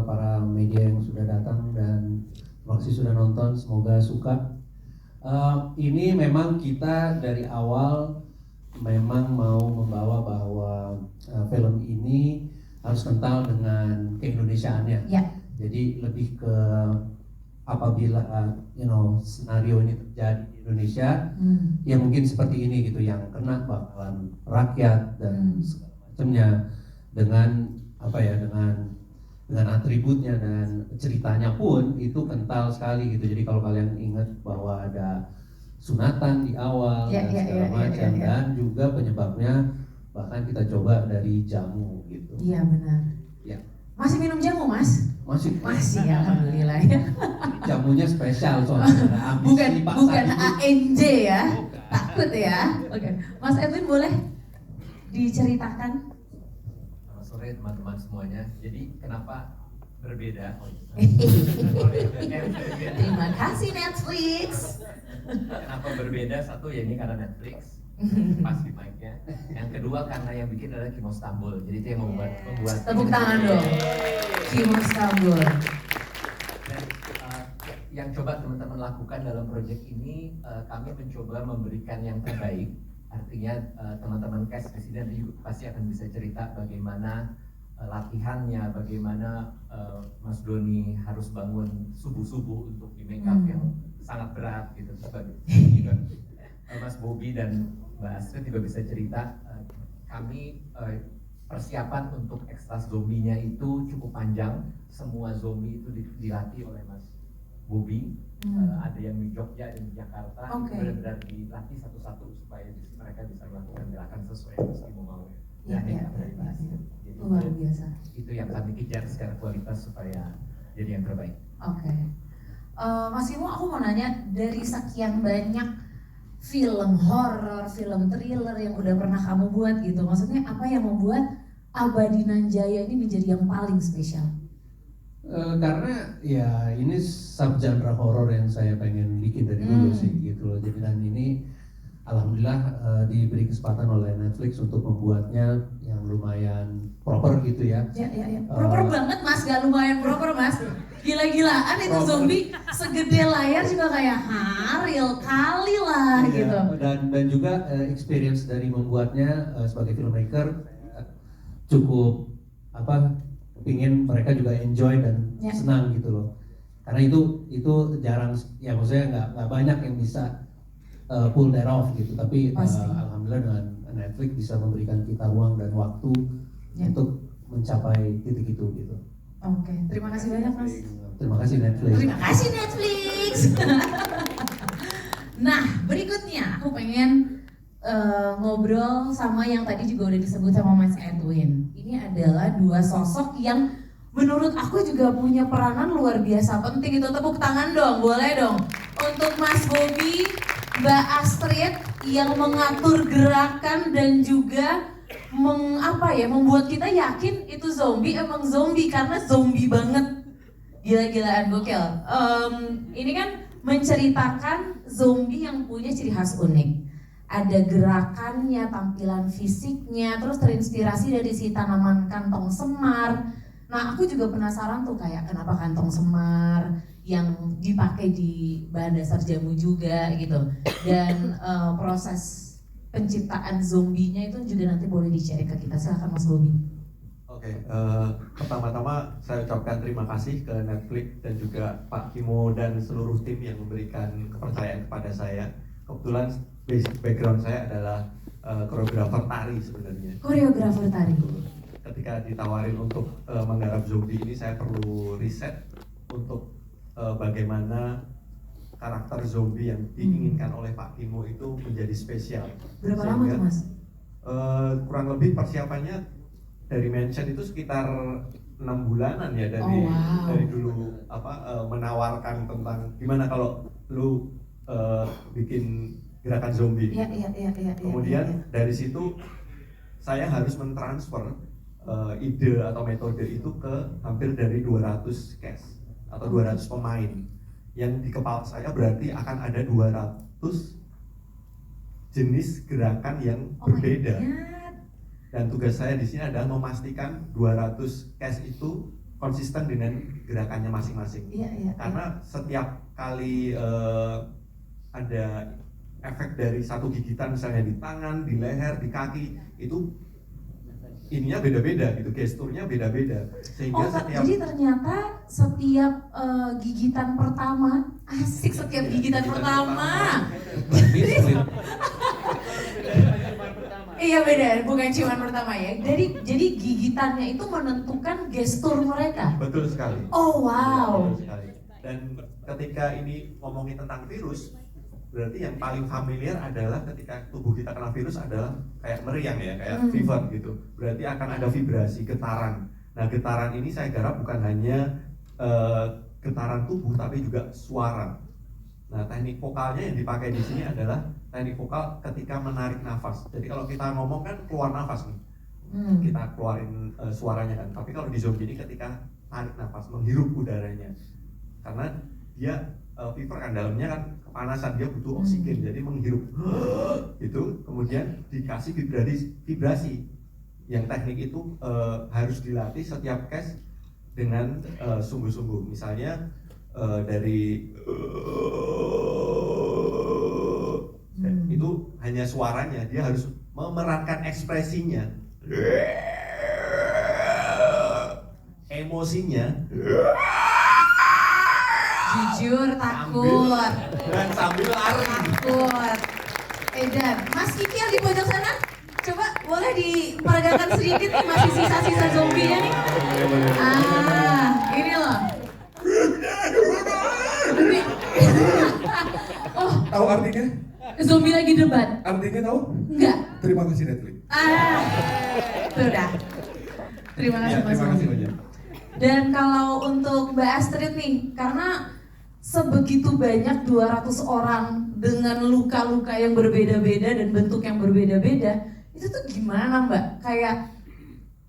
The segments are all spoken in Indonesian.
Para media yang sudah datang dan terima kasih sudah nonton, semoga suka. Ini memang kita dari awal memang mau membawa bahwa film ini harus kental dengan keindonesiaannya. Ya. Jadi lebih ke apabila scenario ini terjadi di Indonesia, ya mungkin seperti ini gitu, yang kena bakalan rakyat dan segala macamnya dengan dengan atributnya dan ceritanya pun itu kental sekali gitu. Jadi kalau kalian ingat bahwa ada sunatan di awal dan segala macam, dan juga penyebabnya bahkan kita coba dari jamu gitu. Iya benar. Ya. Masih minum jamu, Mas? Masih ya, alhamdulillah ya. Jamunya spesial soalnya. Bukan ANJ ya. Bukan. Takut ya. Oke. Mas Edwin boleh diceritakan? Selamat sore teman-teman semuanya. Jadi kenapa berbeda? Terima kasih Netflix. Kenapa berbeda? Satu ya ini karena Netflix. Pas di mic-nya. Yang kedua karena yang bikin adalah Kimo Stambul. Jadi itu yang membuat tepuk tangan dong. Kimo Stambul. Dan yang coba teman-teman lakukan dalam proyek ini, kami mencoba memberikan yang terbaik. Artinya teman-teman cast di sini pasti akan bisa cerita bagaimana latihannya, bagaimana Mas Doni harus bangun subuh-subuh untuk di make up yang sangat berat gitu. Mas Bobi dan Mbak Astrid juga bisa cerita. Kami persiapan untuk ekstra zombinya itu cukup panjang. Semua zombie itu dilatih oleh Mas Bobi. Ada yang di Jogja dan di Jakarta. Benar-benar dilatih satu-satu supaya mereka bisa melakukan gerakan sesuai yang mesti mau. Luar biasa. Itu yang kami kejar secara kualitas supaya jadi yang terbaik. Oke. Mas Kimo, aku mau nanya, dari sekian banyak film horor, film thriller yang udah pernah kamu buat gitu, maksudnya apa yang membuat Abadi Nanjaya ini menjadi yang paling spesial? Karena ya ini subgenre horor yang saya pengen bikin dari dulu sih gitu loh. Jadi dan ini alhamdulillah diberi kesempatan oleh Netflix untuk membuatnya yang lumayan proper gitu ya. Ya. Proper banget Mas, gak lumayan proper Mas. Gila-gilaan itu proper. Zombie segede layar juga kayak real kali lah gitu. Dan juga experience dari membuatnya sebagai filmmaker cukup pingin mereka juga enjoy dan senang gitu loh. Karena itu jarang ya, maksudnya nggak banyak yang bisa pull that off gitu, tapi alhamdulillah dengan Netflix bisa memberikan kita ruang dan waktu untuk mencapai titik itu gitu. Oke, terima kasih banyak Mas. Terima kasih Netflix. Terima kasih Netflix. Nah, berikutnya aku pengen ngobrol sama yang tadi juga udah disebut sama Mas Edwin. Ini adalah dua sosok yang menurut aku juga punya peranan luar biasa penting. Itu tepuk tangan dong, boleh dong. Untuk Mas Bobi, Mbak Astrid yang mengatur gerakan dan juga membuat kita yakin itu zombie emang zombie karena zombie banget, gila-gilaan gokil. Ini kan menceritakan zombie yang punya ciri khas unik. Ada gerakannya, tampilan fisiknya, terus terinspirasi dari si tanaman kantong semar. Nah aku juga penasaran tuh kayak kenapa kantong semar yang dipakai di bahan dasar jamu juga gitu. Dan proses penciptaan zombinya itu juga nanti boleh di-share ke kita. Silakan Mas Bobi. Oke, pertama-tama saya ucapkan terima kasih ke Netflix dan juga Pak Kimo dan seluruh tim yang memberikan kepercayaan kepada saya. Kebetulan basic background saya adalah koreografer tari sebenarnya. Koreografer tari. Ketika ditawarin untuk menggarap zombie ini, saya perlu riset untuk bagaimana karakter zombie yang diinginkan oleh Pak Kimo itu menjadi spesial. Berapa lama tuh Mas? Kurang lebih persiapannya dari mention itu sekitar 6 bulanan ya dari dulu menawarkan tentang gimana kalau lu bikin gerakan zombie. Kemudian dari situ saya harus mentransfer ide atau metode itu ke hampir dari 200 cast atau 200 pemain. Yang di kepala saya berarti akan ada 200 jenis gerakan yang berbeda. Dan tugas saya di sini adalah memastikan 200 cast itu konsisten dengan gerakannya masing-masing. Iya. Karena setiap kali ada efek dari satu gigitan misalnya di tangan, di leher, di kaki, itu ininya beda-beda gitu, gesturnya beda-beda. Sehingga Jadi ternyata setiap gigitan pertama, asik setiap gigitan pertama. Iya beda, bukan ciuman pertama ya. Jadi gigitannya itu menentukan gestur mereka. Betul sekali. Oh wow. Betul sekali. Dan ketika ini ngomongin tentang virus, berarti yang paling familiar adalah ketika tubuh kita kena virus adalah kayak meriang ya, kayak fever gitu. Berarti akan ada vibrasi, getaran. Nah getaran ini saya garap bukan hanya getaran tubuh tapi juga suara. Nah teknik vokalnya yang dipakai di sini adalah teknik vokal ketika menarik nafas. Jadi kalau kita ngomong kan keluar nafas nih, kita keluarin suaranya kan. Tapi kalau di zombie ini ketika tarik nafas, menghirup udaranya. Karena dia fever kan, dalamnya kan kepanasan, dia butuh oksigen, jadi menghirup itu, kemudian dikasih vibrasi. Yang teknik itu harus dilatih setiap case dengan sungguh-sungguh. Misalnya dari itu hanya suaranya, dia harus memerankan ekspresinya, emosinya. Jujur takut. Dan sambil lari. Takut. Dan Mas Kiki yang di pojok sana, coba boleh diperagakan sedikit nih, masih sisa-sisa zombinya nih. Ini loh. Oh, Tahu artinya? zombie lagi debat. Artinya tahu? Enggak. Terima kasih Netflix. Sudah. Terima kasih Mas Terima kasih Zombie. banyak. Dan kalau untuk Mbak Astrid nih, karena sebegitu banyak 200 orang dengan luka-luka yang berbeda-beda dan bentuk yang berbeda-beda, itu tuh gimana Mbak? Kayak,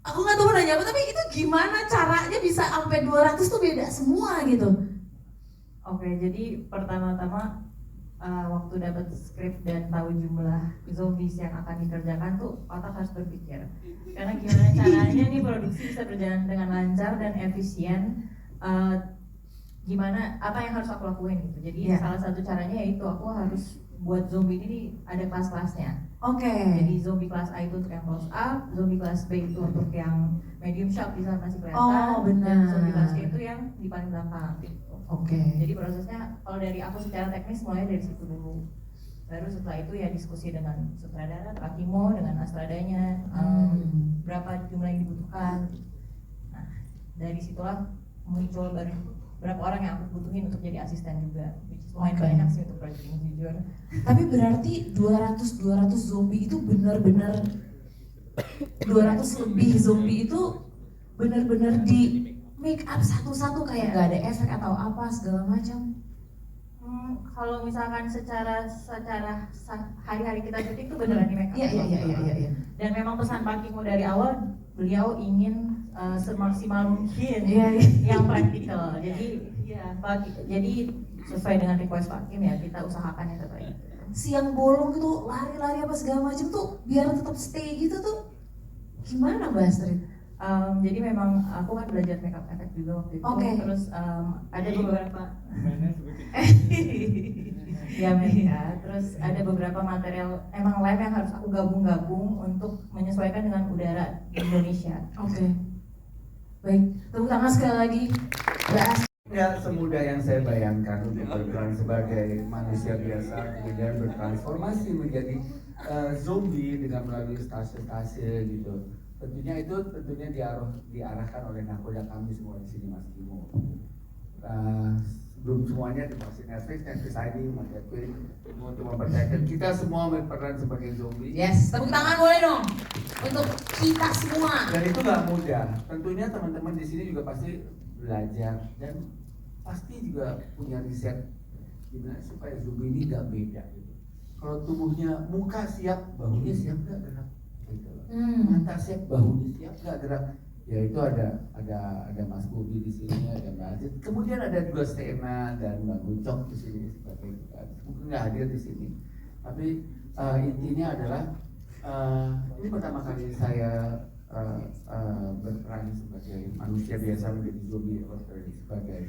aku nggak tahu nanya apa, tapi itu gimana caranya bisa sampai 200 tuh beda semua gitu? Oke, jadi pertama-tama waktu dapat skrip dan tahu jumlah zombies yang akan dikerjakan tuh otak harus berpikir. Karena gimana caranya nih produksi bisa berjalan dengan lancar dan efisien. Gimana, apa yang harus aku lakuin gitu. Jadi salah satu caranya yaitu aku harus buat zombie ini ada kelas-kelasnya. Oke. Jadi zombie kelas A itu untuk yang close up, zombie kelas B itu untuk yang medium shock bisa masih kelihatan, Oh, benar. dan zombie kelas C itu yang di paling belakang gitu. Oke. Jadi prosesnya kalau dari aku secara teknis mulai dari situ dulu. Baru setelah itu ya diskusi dengan sutradara, Akimo, dengan astradanya, berapa jumlah yang dibutuhkan. Nah, dari situlah muncul berapa orang yang aku butuhin untuk jadi asisten juga. Which is lumayan banyak sih untuk project ini jujur. Tapi berarti 200 zombie itu benar-benar 200 lebih zombie itu benar-benar di make up satu-satu, kayak nggak ada efek atau apa segala macam. Kalau misalkan secara hari-hari kita syuting itu beneran di make up. Iya. Dan memang pesan Pak Kimo dari awal, beliau ingin semaksimal mungkin yang praktikal. Jadi jadi sesuai dengan request Pak Kim ya, kita usahakan yang terbaik. Siang bolong gitu, lari-lari apa segala macam tuh biar tetap stay gitu tuh gimana Mbak Astrid? Jadi memang aku kan belajar makeup effect juga waktu itu. Oke. Terus ada beberapa ya, terus ada beberapa material emang live yang harus aku gabung-gabung untuk menyesuaikan dengan udara di Indonesia. Oke. Baik, tepuk tangan sekali lagi Mbak Astrid. Ya, semudah yang saya bayangkan untuk berperan sebagai manusia biasa kemudian bertransformasi menjadi zombie dengan melalui stase-stase gitu. Tentunya diarahkan oleh nakoda kami semua di sini, Mas Kimo. Belum semuanya termasuk Netflix ID, Mas Edwin, untuk mempercayakan kita semua berperan sebagai zombie. Yes, tepuk tangan boleh dong untuk kita semua. Dan itu nggak mudah. Tentunya teman-teman di sini juga pasti belajar dan pasti juga punya riset gimana supaya zombie ini nggak beda gitu. Kalau tubuhnya muka siap, bahunya siap nggak gerak gitu. Mata siap, bahunya siap nggak gerak. Ya itu ada Mas Bobi di sini, ada Mbak Aziz. Kemudian ada juga Stena dan Mbak Gucok di sini sebagai mungkin nggak hadir di sini. Tapi intinya adalah ini pertama kali saya berperan sebagai manusia biasa menjadi zombie atau sebagai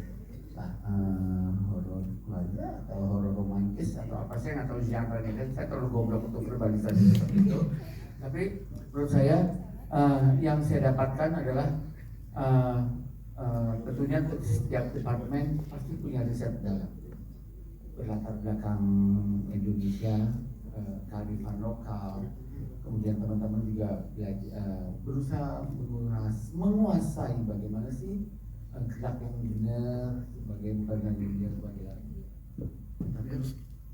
horor keluarga atau horor romantis atau apa, saya nggak tahu genre-nya, saya terlalu goblok untuk berbalisasi seperti itu. Tapi menurut saya yang saya dapatkan adalah tentunya setiap departemen pasti punya riset dalam berlatar belakang Indonesia, kearifan lokal, kemudian teman-teman juga berusaha menguasai bagaimana sih gerak yang benar sebagai bukan yang benar sebagai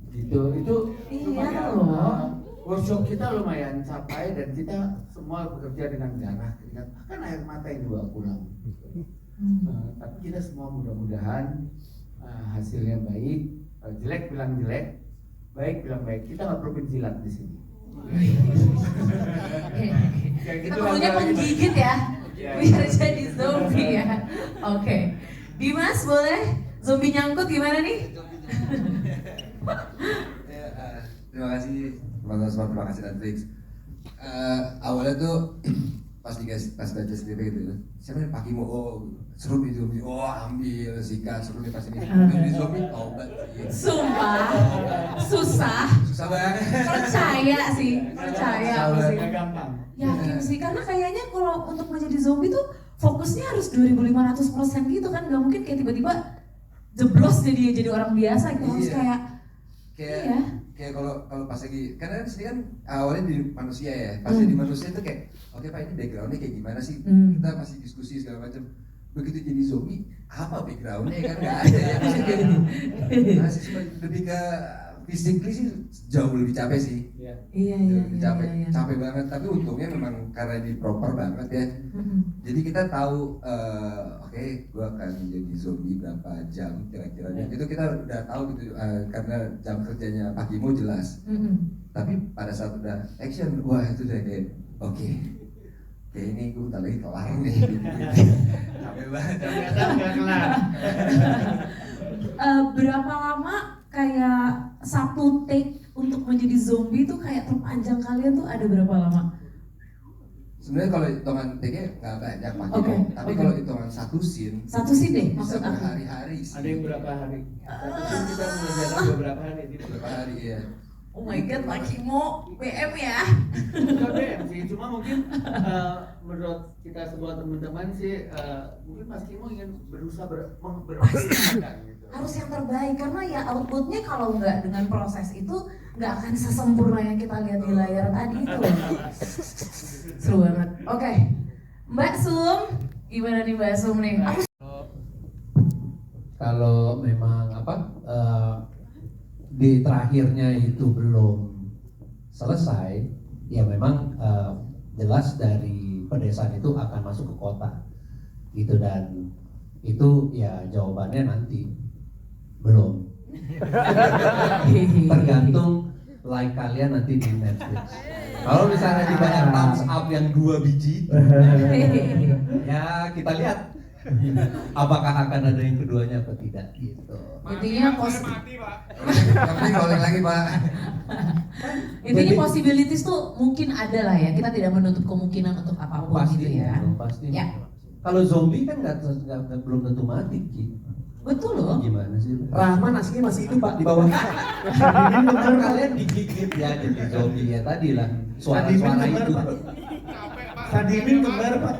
gitu. Itu Iya loh. workshop kita lumayan capai dan kita semua bekerja dengan darah keringat, bahkan air mata yang juga kurang. Tapi kita semua mudah-mudahan hasilnya baik. Jelek bilang jelek, baik bilang baik. Kita nggak perlu penjilat di sini. Kita perlunya penggigit ya, biar jadi zombie ya. Oke, Dimas boleh zombie nyangkut gimana nih? Terima kasih teman-teman semua, terima kasih Netflix. Awalnya tuh pas baca sendiri gitu, siapa nih Pak Kimo, seru nih zombie, ambil sikat, seru nih pas ini zombie, tobat sih. Sumpah, susah banget. percaya sih Gampang. yakin sih, karena kayaknya kalau untuk menjadi zombie tuh fokusnya harus 2500% gitu kan, nggak mungkin kayak tiba-tiba jeblos jadi orang biasa gitu, harus kayak kalau pas lagi, karena di sini kan awalnya di manusia ya, pas di manusia itu kayak oke Pak, ini backgroundnya kayak gimana sih, kita masih diskusi segala macam. Begitu jadi zombie, apa backgroundnya kan nggak ada ya, masih kayak masih cuma lebih ke physically sih jauh lebih capek sih. Iya. Capek banget, tapi untungnya memang karena ini proper banget ya. Jadi kita tahu oke, gue akan menjadi zombie berapa jam kira-kira. Itu kita udah tahu gitu, karena jam kerjanya Pak Kimo jelas. Tapi pada saat udah action, wah itu udah kayak oke, kayak ini gue bentar lagi kelar nih. Capek banget. Ternyata nggak kelar. Berapa lama kayak satu take untuk menjadi zombie tuh kayak terpanjang kalian tuh ada berapa lama? Sebenarnya kalau hitungan take-nya nggak banyak Pak Kimo, Oke. tapi kalau hitungan satu scene deh bisa maksud aku. berhari-hari sih. Ada yang berapa hari? Satu scene kita mengerjakan beberapa hari. Beberapa hari ya. Oh my god, Pak Kimo BM ya. Bukan BM sih, cuma mungkin menurut kita semua teman-teman sih, mungkin Mas Kimo ingin berusaha bermaksimalkan gitu. Harus yang terbaik, karena ya outputnya kalau nggak dengan proses itu nggak akan sesempurna yang kita lihat di layar tadi itu. Seru banget. Oke, Mbak Sum, gimana nih Mbak Sum nih? Aku Kalau memang di terakhirnya itu belum selesai, ya memang jelas dari pedesaan itu akan masuk ke kota gitu, dan itu ya jawabannya nanti belum. Tergantung like kalian nanti di Netflix. Kalau misalnya dibayar thumbs up yang 2 biji, ya kita lihat apakah akan ada yang keduanya atau tidak gitu. intinya Tapi kalau lagi Pak. intinya possibilities tuh mungkin ada lah ya. Kita tidak menutup kemungkinan untuk apapun Pasti gitu ya. pasti. Ya. Kalau zombie kan belum tentu mati, Ki. Betul loh. Gimana sih? Rahman aslinya masih hidup Pak di bawah. Kan kalian digigit ya jadi zombie ya tadi lah. Suara-suara itu. Sadimin kembar Pak.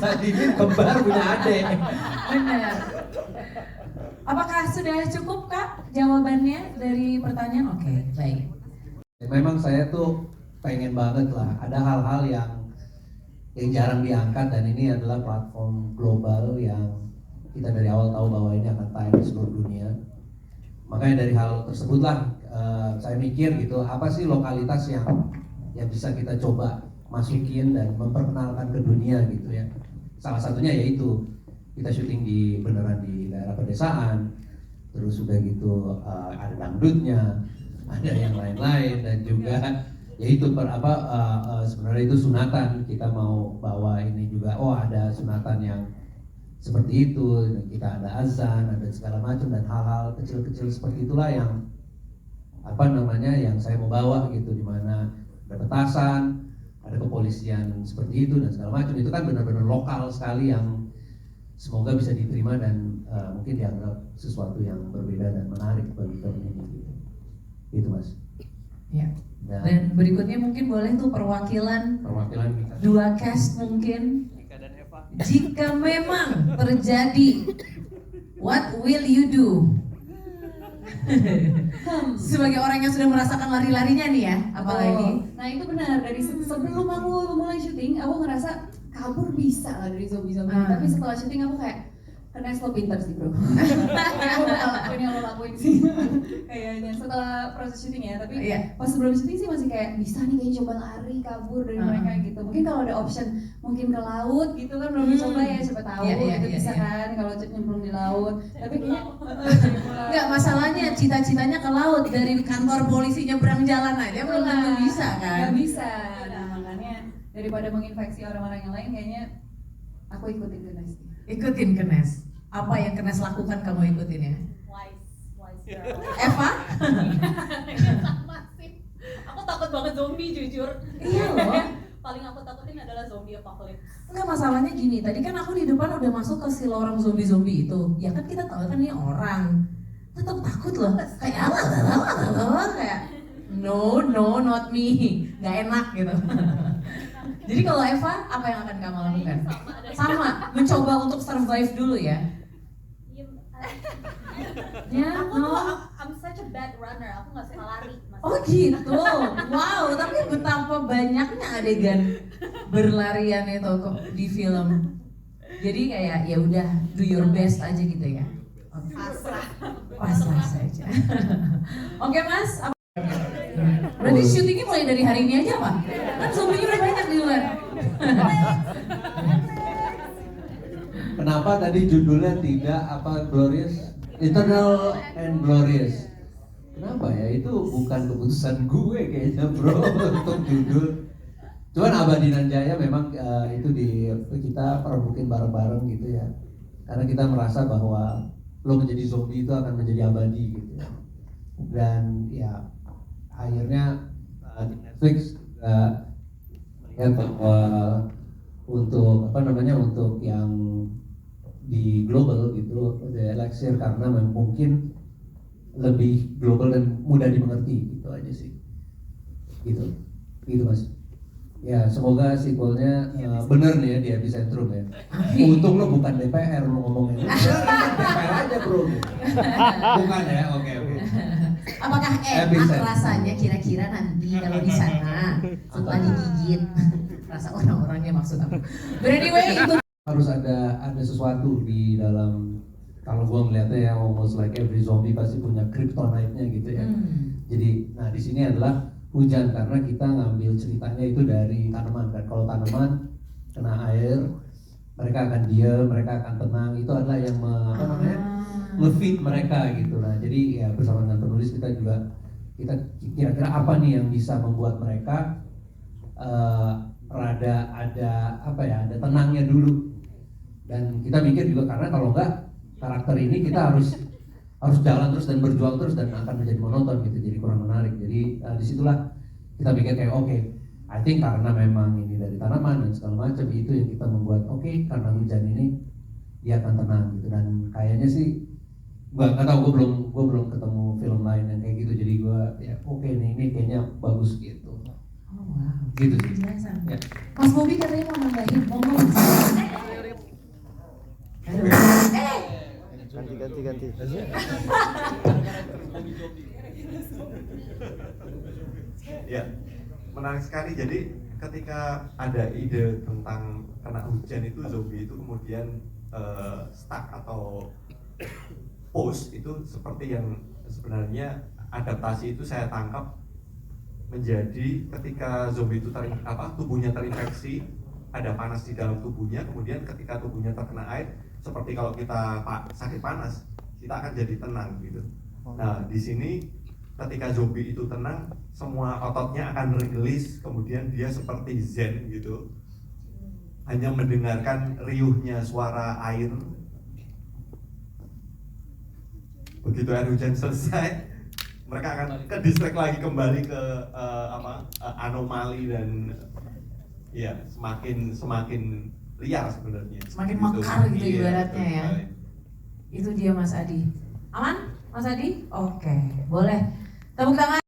Sadimin kembar punya adek. Benar. Apakah sudah cukup Kak jawabannya dari pertanyaan? Oke, baik. Memang saya tuh pengen banget lah, ada hal-hal yang jarang diangkat, dan ini adalah platform global yang kita dari awal tahu bahwa ini akan tayang di seluruh dunia. Makanya dari hal tersebutlah saya mikir gitu, apa sih lokalitas yang bisa kita coba masukin dan memperkenalkan ke dunia gitu ya. Salah satunya yaitu kita syuting beneran di daerah pedesaan, terus udah gitu ada dangdutnya, ada yang lain-lain, dan juga yaitu sebenarnya itu sunatan, kita mau bawa ini juga, ada sunatan yang seperti itu, kita ada azan, ada segala macam, dan hal-hal kecil-kecil seperti itulah yang yang saya mau bawa gitu, dimana ada petasan, ada kepolisian seperti itu dan segala macam, itu kan benar-benar lokal sekali yang semoga bisa diterima dan mungkin dianggap sesuatu yang berbeda dan menarik bagi community gitu. Itu Mas. Ya. Dan berikutnya mungkin boleh tuh perwakilan kita. dua cast mungkin. Jika memang terjadi, what will you do? Sebagai orang yang sudah merasakan lari-larinya nih ya, apalagi. Nah itu benar, dari sebelum aku mulai syuting, aku ngerasa kabur bisa lah dari zombie-zombie. Tapi setelah syuting aku kayak, Ernest lo pinter sih bro. Kayak aku bakal lakuin yang lo lakuin sih. Kayaknya setelah proses syuting ya, tapi pas sebelum syuting sih masih kayak bisa nih kayaknya coba lari kabur dari mereka gitu. Mungkin kalau ada option mungkin ke laut gitu kan belum coba ya, siapa tahu gitu bisa kan kalau nyemplung di laut. Tapi kayaknya nggak, masalahnya cita-citanya ke laut, dari kantor polisi nyebrang jalan aja belum tentu bisa kan? Nggak bisa. Nah makanya daripada menginfeksi orang-orang yang lain kayaknya aku ikutin ke Nes. Ikutin ke Nes. Apa yang Nes lakukan kamu ikutin ya? Wise girl. Eva? Sama sih. Aku takut banget zombie jujur. Iya loh. Paling aku takutin adalah zombie apocalypse. Enggak, masalahnya gini, tadi kan aku di depan udah masuk ke si lorong zombie-zombie itu. Ya kan kita tahu kan ini orang. Tetap takut loh. Kayak kayak no, not me. Gak enak gitu. Jadi kalau Eva, apa yang akan kamu lakukan? Sama, mencoba untuk survive dulu ya. Ya, I'm such a bad runner. Aku nggak suka lari. Oh gitu. Wow, tapi betapa banyaknya adegan berlarian itu kok di film. Jadi kayak ya udah do your best aja gitu ya. Pasrah saja. Oke Mas. Berarti syutingnya mulai dari hari ini aja Pak? Kan zombinya udah banyak di luar. Kenapa tadi judulnya tidak Glorious? Eternal and Glorious. Kenapa ya? Itu bukan keputusan gue kayaknya bro untuk judul. Cuman Abadi dan Jaya memang itu kita perebukin bareng-bareng gitu ya. Karena kita merasa bahwa lo menjadi zombie itu akan menjadi abadi gitu ya. Dan ya akhirnya di Netflix melihat bahwa untuk untuk yang di global gitu, The Elixir, karena mungkin lebih global dan mudah dimengerti gitu aja sih. Gitu Mas. Ya semoga sequelnya bener nih ya di Epicentrum ya. Untung lo bukan DPR lo ngomongnya. DPR aja bro. Bukan ya, oke. Apakah enak rasanya kira-kira nanti kalau di sana setelah digigit? Rasa orang-orangnya maksud aku. But anyway, itu harus ada sesuatu di dalam, kalau gua melihatnya ya almost like every zombie pasti punya kryptonite-nya gitu ya. Jadi nah di sini adalah hujan, karena kita ngambil ceritanya itu dari tanaman kan. Kalau tanaman kena air, mereka akan diam, mereka akan tenang. Itu adalah yang nge-feed mereka gitu. Nah, jadi ya bersama dengan penulis kita kira-kira apa nih yang bisa membuat mereka ada tenangnya dulu. Dan kita mikir juga karena kalau enggak karakter ini kita harus jalan terus dan berjuang terus dan akan menjadi monoton gitu, jadi kurang menarik. Jadi disitulah kita pikir kayak oke, I think karena memang ini dari tanaman dan segala macam, itu yang kita membuat karena hujan ini dia akan tenang gitu. Dan kayaknya sih gua nggak tahu, gua belum ketemu film lain yang kayak gitu, jadi gua ya ini kayaknya bagus gitu. oh wow, Gitu sih. penjelasan. Ya. Mas Bobi katanya mau nambahin ngomong. Ganti. Ya, menarik sekali. Jadi ketika ada ide tentang kena hujan itu zombie itu kemudian stuck atau pause, itu seperti yang sebenarnya adaptasi itu saya tangkap menjadi ketika zombie itu tubuhnya terinfeksi, ada panas di dalam tubuhnya, kemudian ketika tubuhnya terkena air, seperti kalau kita sakit panas, kita akan jadi tenang gitu. Nah, di sini ketika zombie itu tenang, semua ototnya akan rilis, kemudian dia seperti zen gitu. Hanya mendengarkan riuhnya suara air. Begitu air hujan selesai, mereka akan ke distract lagi kembali ke anomali dan Iya, semakin liar sebenarnya. Semakin Gitu. mekar gitu Iya, ibaratnya betul ya. sekali. Itu dia Mas Adi. Aman Mas Adi? Oke, boleh. Tepuk tangan.